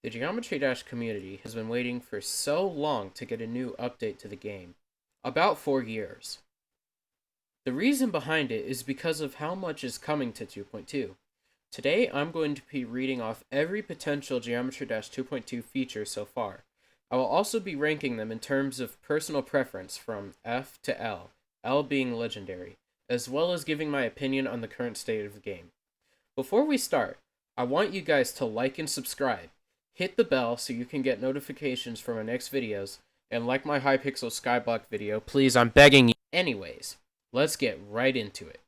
The Geometry Dash community has been waiting for so long to get a new update to the game. About 4 years. The reason behind it is because of how much is coming to 2.2. Today, I'm going to be reading off every potential Geometry Dash 2.2 feature so far. I will also be ranking them in terms of personal preference from F to L, L being legendary, as well as giving my opinion on the current state of the game. Before we start, I want you guys to like and subscribe. Hit the bell so you can get notifications for my next videos, and like my Hypixel Skyblock video, please, I'm begging you. Anyways, let's get right into it.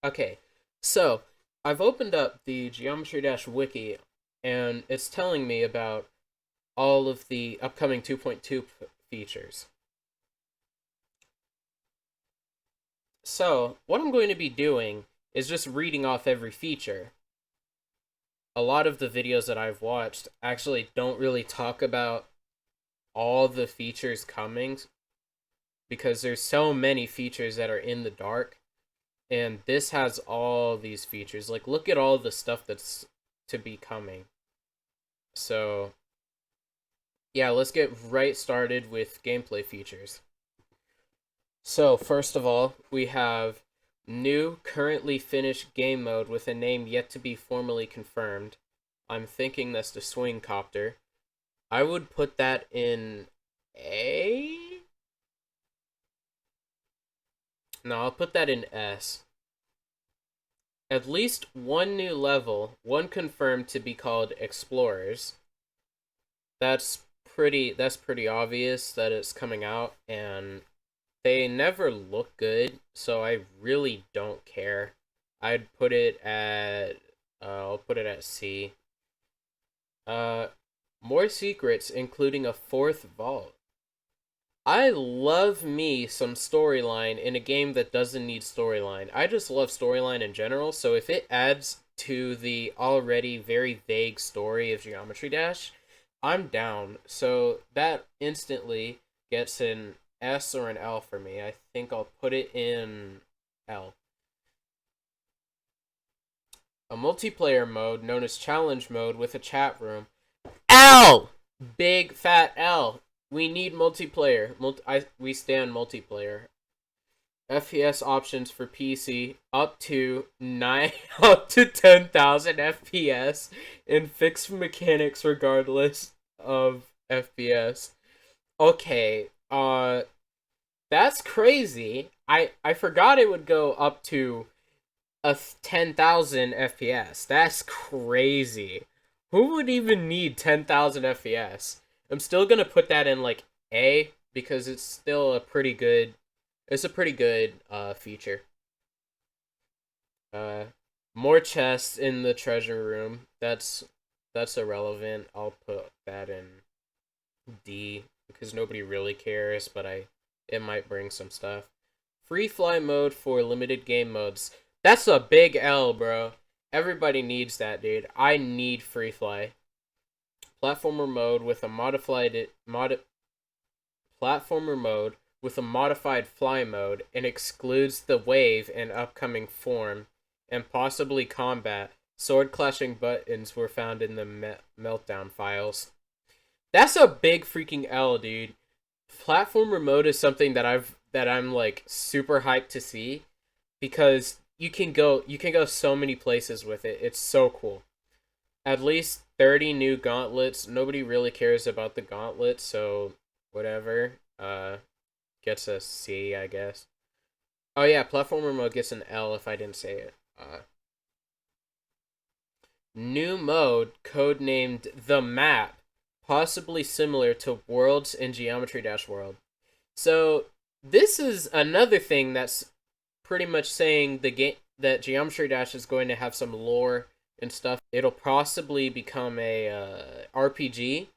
Okay, so I've opened up the Geometry Dash wiki, and it's telling me about all of the upcoming 2.2 features. So, what I'm going to be doing is just reading off every feature. A lot of the videos that I've watched actually don't really talk about all the features coming because there's so many features that are in the dark, and this has all these features. Like, look at all the stuff that's to be coming. So yeah, let's get right started with gameplay features. So first of all, we have new currently finished game mode with a name yet to be formally confirmed. I'm thinking that's the swing copter. I would put that in A? No, I'll put that in S. At least one new level, one confirmed to be called Explorers. That's pretty obvious that it's coming out, and they never look good, so I really don't care. I'd put it at I'll put it at C. More secrets, including a fourth vault. I love me some storyline in a game that doesn't need storyline. I just love storyline in general, so if it adds to the already very vague story of Geometry Dash, I'm down. So that instantly gets an S or an L for me. I think I'll put it in L. A multiplayer mode known as challenge mode with a chat room. L! Big fat L. We need multiplayer. We stand multiplayer. FPS options for PC up to 9 up to 10,000 FPS and fixed mechanics regardless of FPS. Okay, that's crazy. I forgot it would go up to a 10,000 FPS. That's crazy. Who would even need 10,000 FPS? I'm still gonna put that in like A because it's still a pretty good. It's a pretty good feature. Uh, More chests in the treasure room. That's irrelevant. I'll put that in D because nobody really cares, but it might bring some stuff. Free fly mode for limited game modes. That's a big L, bro. Everybody needs that, dude. I need free fly. Platformer mode with a platformer mode with a modified fly mode and excludes the wave and upcoming form and possibly combat. Sword clashing buttons were found in the meltdown files. That's a big freaking L, dude. Platformer mode is something that I'm like super hyped to see because you can go so many places with it. It's so cool. At least 30 new gauntlets. Nobody really cares about the gauntlets, so whatever. Gets a C, I guess. Oh yeah, platformer mode gets an L if I didn't say it. New mode codenamed The Map, possibly similar to Worlds in Geometry Dash World. So this is another thing that's pretty much saying the game that Geometry Dash is going to have some lore and stuff. It'll possibly become a RPG,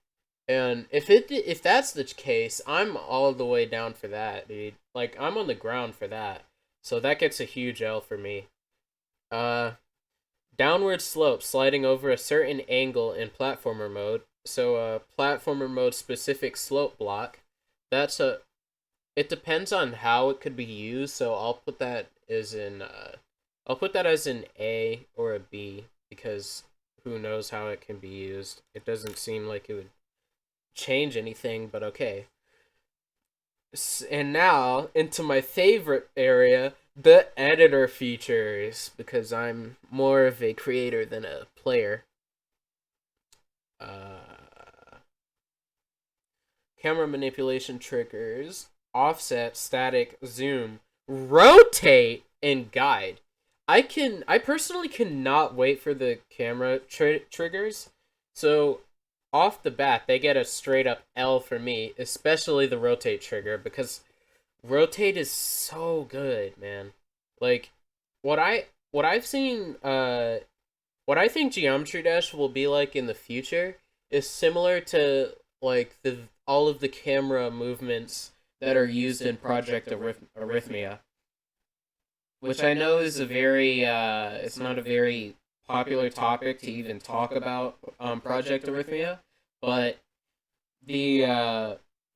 and if that's the case, I'm all the way down for that, dude. Like I'm on the ground for that. So that gets a huge L for me. Uh, Downward slope sliding over a certain angle in platformer mode. So platformer mode specific slope block. That's a It depends on how it could be used, so I'll put that as an A or a B because who knows how it can be used. It doesn't seem like it would change anything, but okay. And now into my favorite area, the editor features, because I'm more of a creator than a player. Camera manipulation triggers, offset, static, zoom, rotate, and guide. I personally cannot wait for the camera triggers. So off the bat, they get a straight up L for me, especially the rotate trigger, because rotate is so good, man. Like what I've seen what I think Geometry Dash will be like in the future is similar to like the all of the camera movements that are used in Project Arrhythmia, which I know is a very it's not a very popular topic to even talk about Project Arrhythmia, but the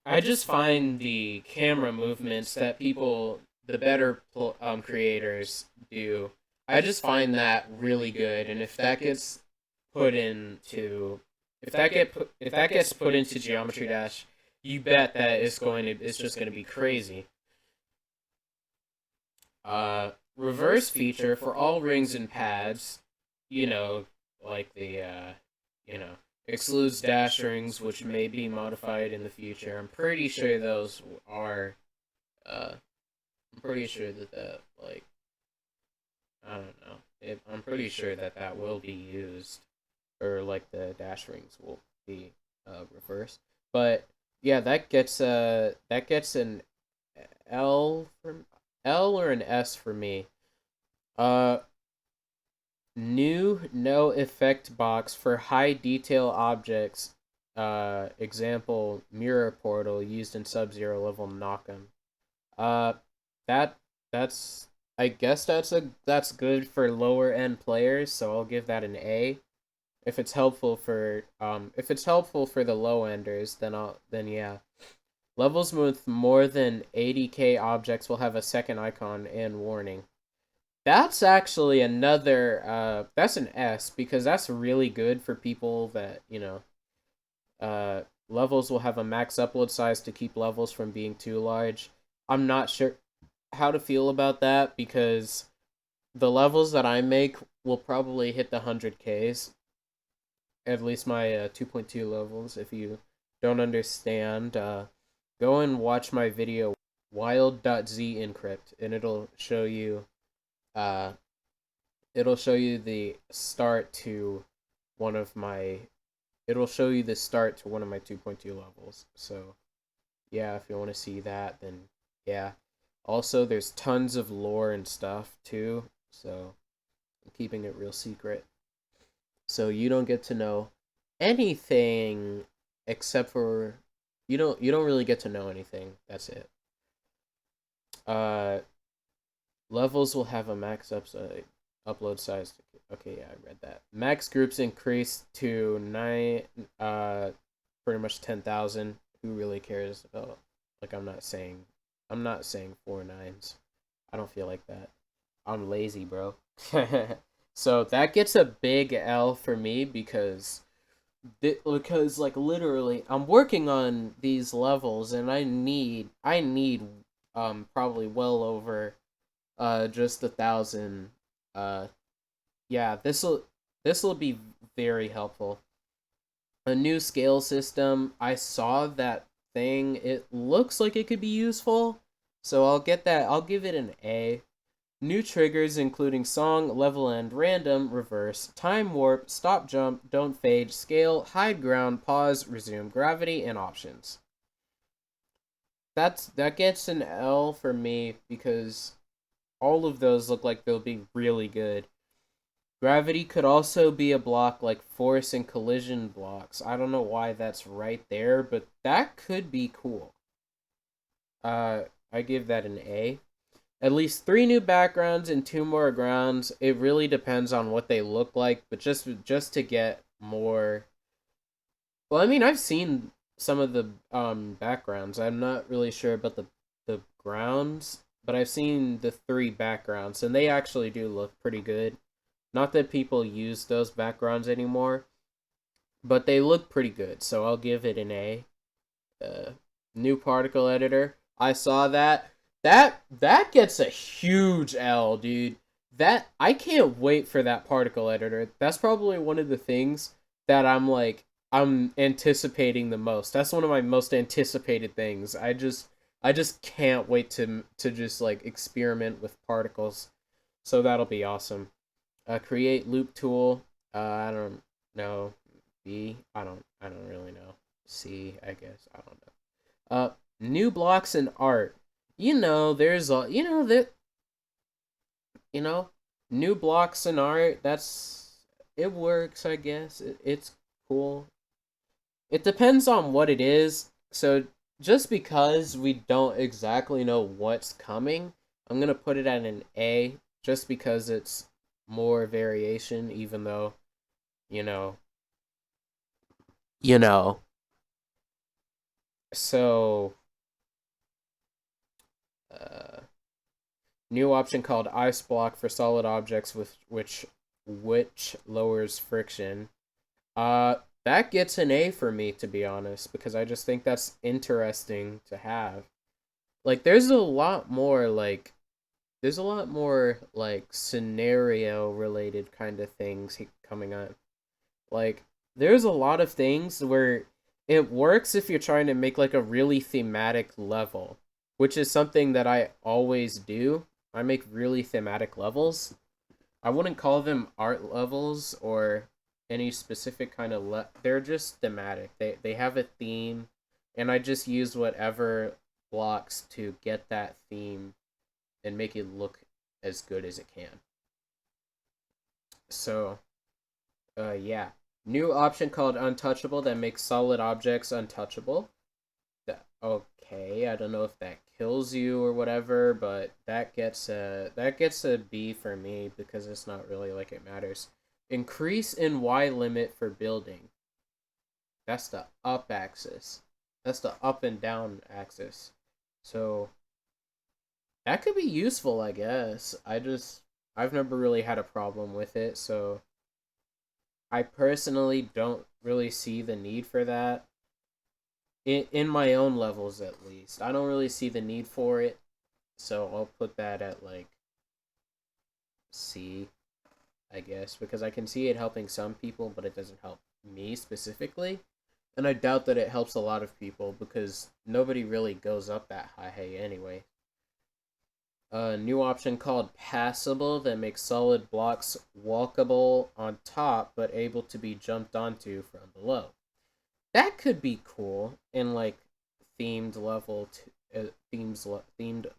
I just find the camera movements that people the better creators do. I just find that really good, and if that gets put into if that gets put into Geometry Dash, you bet that it's just going to be crazy. Reverse feature for all rings and pads, you know, like the you know, excludes dash rings, which may be modified in the future. I'm pretty sure those are I'm pretty sure that like I don't know. I'm pretty sure that will be used, or like the dash rings will be reversed. But yeah, that gets an L from L or an S for me. Uh, New no effect box for high detail objects. Example mirror portal used in Sub-Zero level Knockem. Uh, that that's I guess that's good for lower end players, so I'll give that an A. If it's helpful for the low enders, then yeah. Levels with more than 80k objects will have a second icon and warning. That's actually another that's an S, because that's really good for people that, levels will have a max upload size to keep levels from being too large. I'm not sure how to feel about that, because the levels that I make will probably hit the 100Ks, at least my 2.2 levels. If you don't understand, go and watch my video wild.z encrypt, and uh, it'll show you the start to one of my it'll show you the start to one of my 2.2 levels. So yeah, if you want to see that, then yeah. Also, there's tons of lore and stuff too, so I'm keeping it real secret. So you don't get to know anything except for you don't really get to know anything. That's it. Uh Levels will have a max upload size. Okay, yeah, I read that. Max groups increased to 9 pretty much 10,000. Who really cares about, like, I'm not saying 4 nines. I don't feel like that. I'm lazy, bro. So that gets a big L for me, because like literally I'm working on these levels, and I need probably well over just 1,000. Yeah, this'll be very helpful. A new scale system. I saw that thing. It looks like it could be useful, so I'll get that. I'll give it an A. New triggers including song, level end, random, reverse, time warp, stop jump, don't fade, scale, hide ground, pause, resume, gravity, and options. That gets an L for me, because all of those look like they'll be really good. Gravity could also be a block like force and collision blocks. I don't know why that's right there, but that could be cool. I give that an A. At least 3 new backgrounds and 2 more grounds. It really depends on what they look like, but just to get more. Well, I mean, I've seen some of the backgrounds. I'm not really sure about the grounds, but I've seen the 3 backgrounds, and they actually do look pretty good. Not that people use those backgrounds anymore, but they look pretty good, so I'll give it an A. Uh, New particle editor. I saw that. That gets a huge L, dude. That I can't wait for that particle editor. That's probably one of the things that I'm anticipating the most. That's one of my most anticipated things. I just can't wait to just like experiment with particles. So that'll be awesome. Create loop tool. I don't know. B. I don't really know. C. I guess I don't know. New blocks in art. There's a that you know new blocks in art. It works. I guess it's cool. It depends on what it is. So just because we don't exactly know what's coming, I'm gonna put it at an A. Just because it's more variation, even though you know you know. So uh, new option called ice block for solid objects with which lowers friction. Uh that gets an A for me, to be honest, because I just think that's interesting to have. Like there's a lot more like scenario related kind of things coming up. Like there's a lot of things where it works if you're trying to make like a really thematic level, which is something that I always do. I make really thematic levels. I wouldn't call them art levels or any specific kind of they're just thematic. They have a theme, and I just use whatever blocks to get that theme and make it look as good as it can. So, yeah. New option called untouchable that makes solid objects untouchable. Okay, I don't know if that kills you or whatever, but that gets a B for me because it's not really like it matters. Increase in Y limit for building. That's the up axis. That's the up and down axis. So that could be useful, I guess. I've never really had a problem with it, so I personally don't really see the need for that. In my own levels, at least, I don't really see the need for it, so I'll put that at like C, I guess, because I can see it helping some people, but it doesn't help me specifically, and I doubt that it helps a lot of people because nobody really goes up that high anyway. A new option called passable that makes solid blocks walkable on top but able to be jumped onto from below. That could be cool in like themed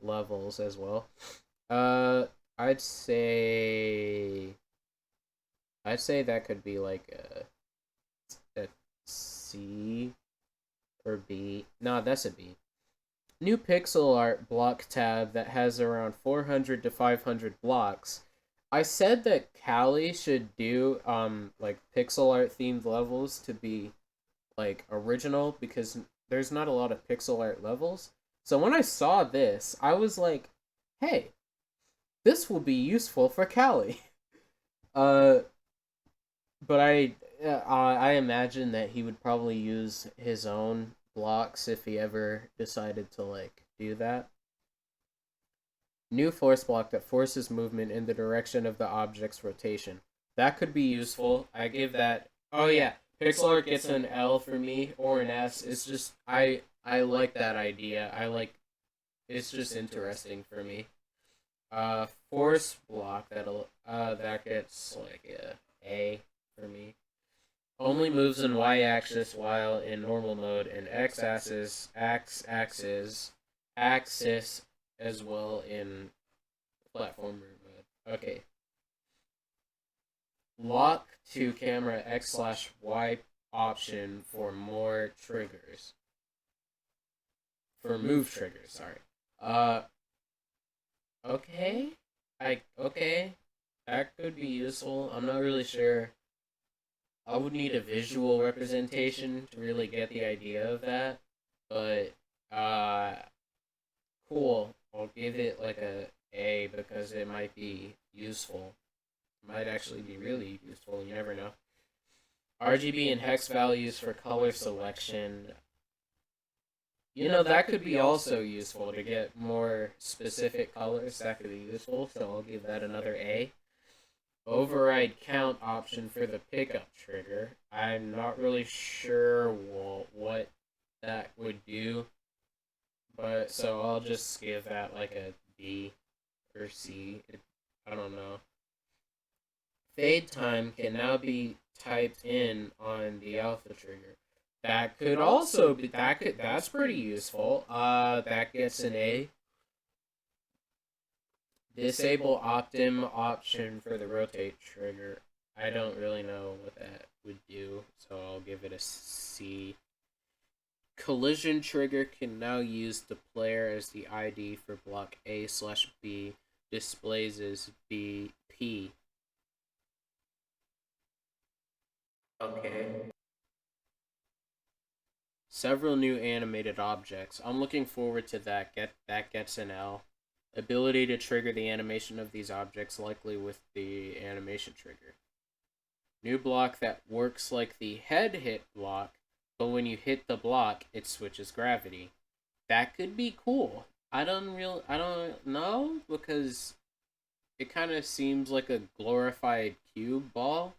levels as well. Uh, I'd say I'd say that could be like a C or B. No, that's a B. New pixel art block tab that has around 400 to 500 blocks. I said that Callie should do like pixel art themed levels to be like original because there's not a lot of pixel art levels. So when I saw this, I was like, "Hey, this will be useful for Callie." Uh, but I imagine that he would probably use his own blocks if he ever decided to like do that. New force block that forces movement in the direction of the object's rotation. That could be useful. I give that. Oh yeah, pixel art gets an L for me or an S. It's just I like that idea. It's just interesting for me. Force block that gets like a for me. Only moves in y-axis while in normal mode, and axis as well in platformer mode. Okay. Lock to camera X/Y option for more triggers. For move triggers, sorry. Uh okay. Okay. That could be useful. I'm not really sure. I would need a visual representation to really get the idea of that. But cool. I'll give it like a because it might be useful. might actually be really useful. You never know. RGB and hex values for color selection. That could be also useful to get more specific colors. That could be useful, so I'll give that another A. Override count option for the pickup trigger. I'm not really sure what that would do, but so I'll just give that like a B or C. I don't know. Fade time can now be typed in on the alpha trigger. That could also be that's pretty useful. That gets an A. Disable optim option for the rotate trigger. I don't really know what that would do, so I'll give it a C. Collision trigger can now use the player as the ID for block A/B. Displays as BP. Okay. Several new animated objects. I'm looking forward to that. That gets an L. Ability to trigger the animation of these objects, likely with the animation trigger. New block that works like the head hit block, but when you hit the block, it switches gravity. That could be cool. I don't know, because it kind of seems like a glorified cube ball,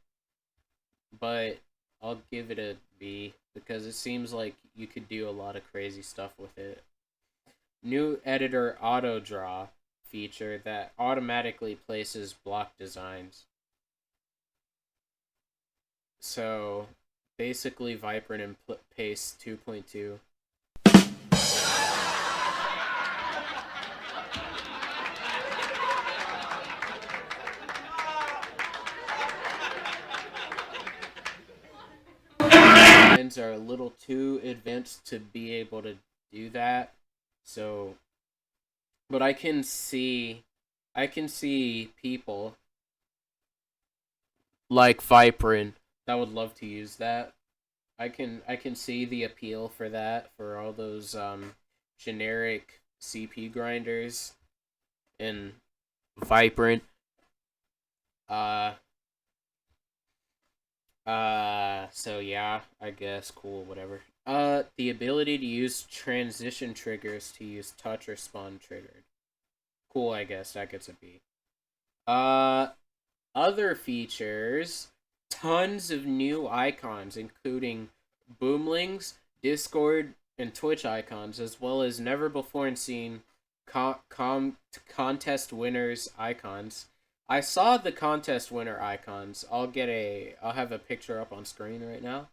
but I'll give it a B because it seems like you could do a lot of crazy stuff with it. New editor auto draw feature that automatically places block designs. So basically Vibrant and Paste 2.2. Are a little too advanced to be able to do that. So, but I can see people like Vibrant that would love to use that. I can see the appeal for that for all those generic CP grinders and Vibrant. So yeah, I guess cool, whatever. The ability to use transition triggers to use touch or spawn triggered. Cool, I guess that gets a B. Other features, tons of new icons, including Boomlings, Discord, and Twitch icons, as well as never before seen contest winners icons. I saw the contest winner icons. I'll have a picture up on screen right now.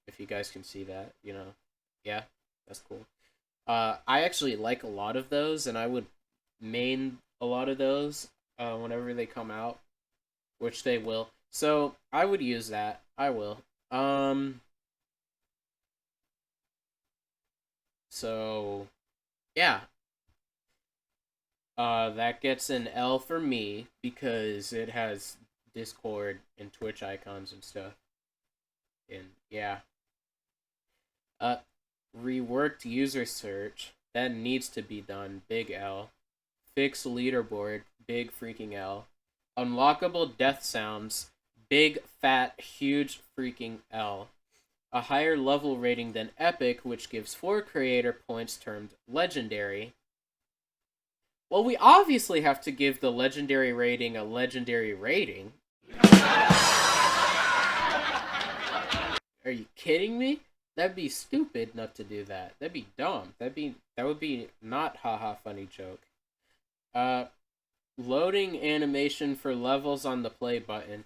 If you guys can see that, yeah, that's cool. I actually like a lot of those, and I would main a lot of those whenever they come out, which they will. So I would use that. I will. So yeah. That gets an L for me because it has Discord and Twitch icons and stuff. And yeah. Reworked user search. That needs to be done. Big L. Fix leaderboard. Big freaking L. Unlockable death sounds. Big, fat, huge freaking L. A higher level rating than Epic, which gives 4 creator points termed legendary. Well, we obviously have to give the legendary rating a legendary rating. Are you kidding me? That'd be stupid not to do that. That'd be dumb. That would be not haha funny joke. Loading animation for levels on the play button.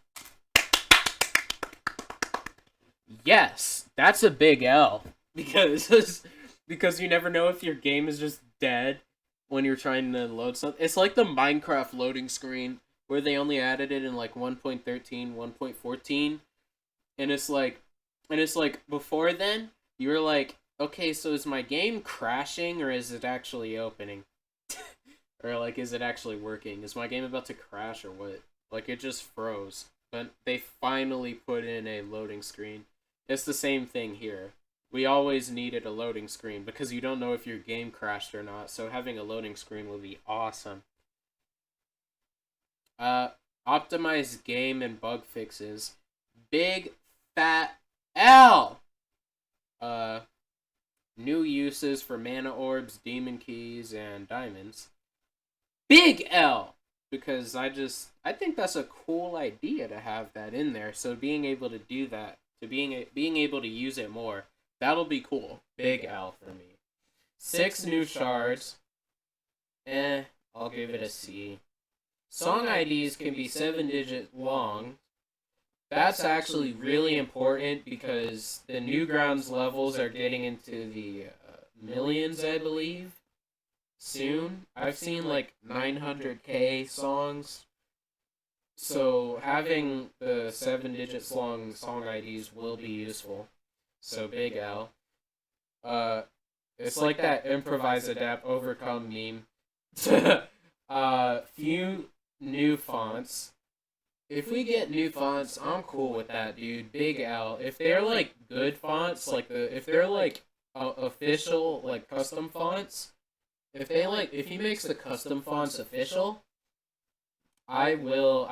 Yes, that's a big L because you never know if your game is just dead when you're trying to load something. It's like the Minecraft loading screen where they only added it in like 1.13, 1.14, and it's like before then you were like, okay, so is my game crashing or is it actually opening? Or like, is it actually working? Is my game about to crash or what? Like, it just froze. But they finally put in a loading screen. It's the same thing here. We always needed a loading screen because you don't know if your game crashed or not, so having a loading screen would be awesome. optimized game and bug fixes. Big fat L. New uses for mana orbs, demon keys, and diamonds. Big L. Because I think that's a cool idea to have that in there. So being able to do that, to being able to use it more, that'll be cool. Big L for me. 6 new shards. I'll give it a C. Song IDs can be 7-digit long. That's actually really important because the Newgrounds levels are getting into the millions, I believe, soon. I've seen like 900k songs. So having the 7 digits long song IDs will be useful. So big L. It's like that improvise, adapt, overcome meme. Few new fonts. If we get new fonts, I'm cool with that, dude. Big L. If they're like good fonts, if they're like official like custom fonts, if he makes the custom fonts official, I will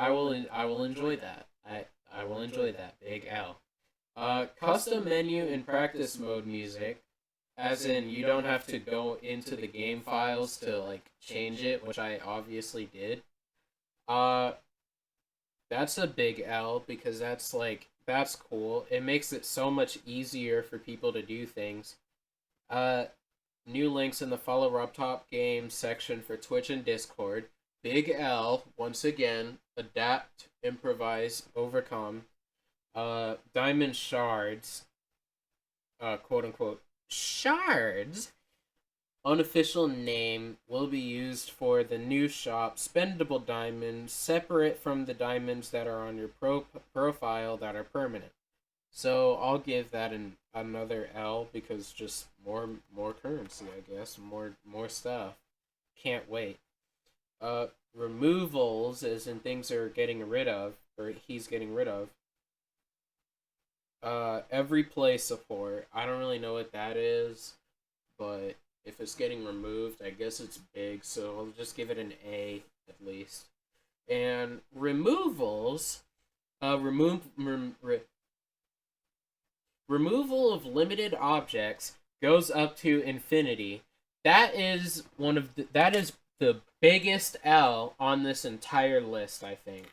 enjoy that. I will enjoy that. Big L. Custom menu in practice mode music, as in you don't have to go into the game files to like change it, which I obviously did. That's a big L because that's cool. It makes it so much easier for people to do things. New links in the follow ROBTOP games section for Twitch and Discord. Big L, once again, adapt, improvise, overcome. Diamond shards, quote unquote, shards. Unofficial name will be used for the new shop. Spendable diamonds, separate from the diamonds that are on your profile that are permanent. So I'll give that another L because just more currency, I guess, more stuff. Can't wait. Removals, as in things are getting rid of, or he's getting rid of. Every play support. I don't really know what that is, but if it's getting removed, I guess it's big, so I'll just give it an A at least. And removals, removal of limited objects goes up to infinity. That is the biggest L on this entire list, I think.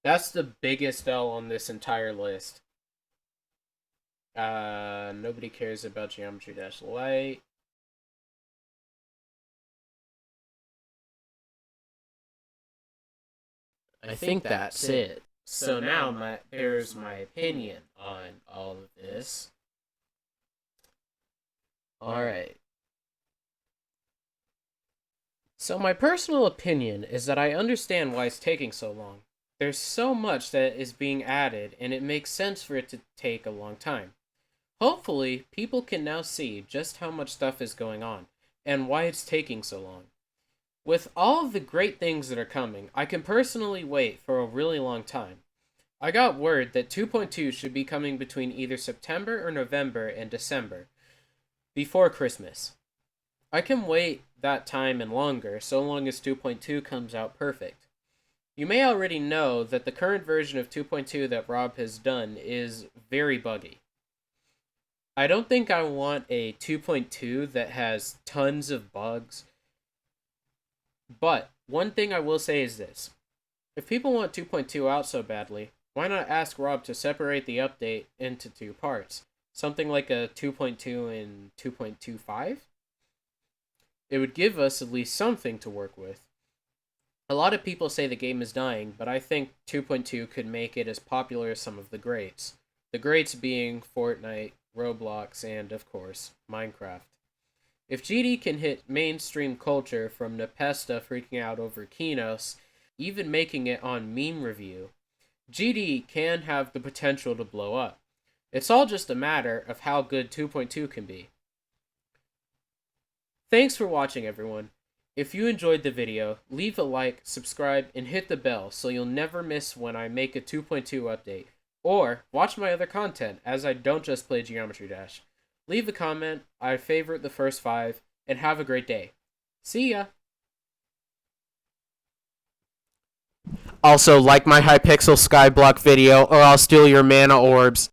That's the biggest L on this entire list. Nobody cares about Geometry Dash Lite. I think that's it. So now there's my opinion on all of this. Alright. So my personal opinion is that I understand why it's taking so long. There's so much that is being added, and it makes sense for it to take a long time. Hopefully, people can now see just how much stuff is going on, and why it's taking so long. With all of the great things that are coming, I can personally wait for a really long time. I got word that 2.2 should be coming between either September or November and December, before Christmas. I can wait that time and longer, so long as 2.2 comes out perfect. You may already know that the current version of 2.2 that Rob has done is very buggy. I don't think I want a 2.2 that has tons of bugs. But one thing I will say is this. If people want 2.2 out so badly, why not ask Rob to separate the update into 2 parts? Something like a 2.2 and 2.25? It would give us at least something to work with. A lot of people say the game is dying, but I think 2.2 could make it as popular as some of the greats. The greats being Fortnite, Roblox, and, of course, Minecraft. If GD can hit mainstream culture from Nepesta freaking out over Kinos, even making it on Meme Review, GD can have the potential to blow up. It's all just a matter of how good 2.2 can be. Thanks for watching, everyone. If you enjoyed the video, leave a like, subscribe, and hit the bell so you'll never miss when I make a 2.2 update. Or watch my other content, as I don't just play Geometry Dash. Leave a comment, I favorite the first 5, and have a great day. See ya! Also, like my Hypixel Skyblock video, or I'll steal your mana orbs.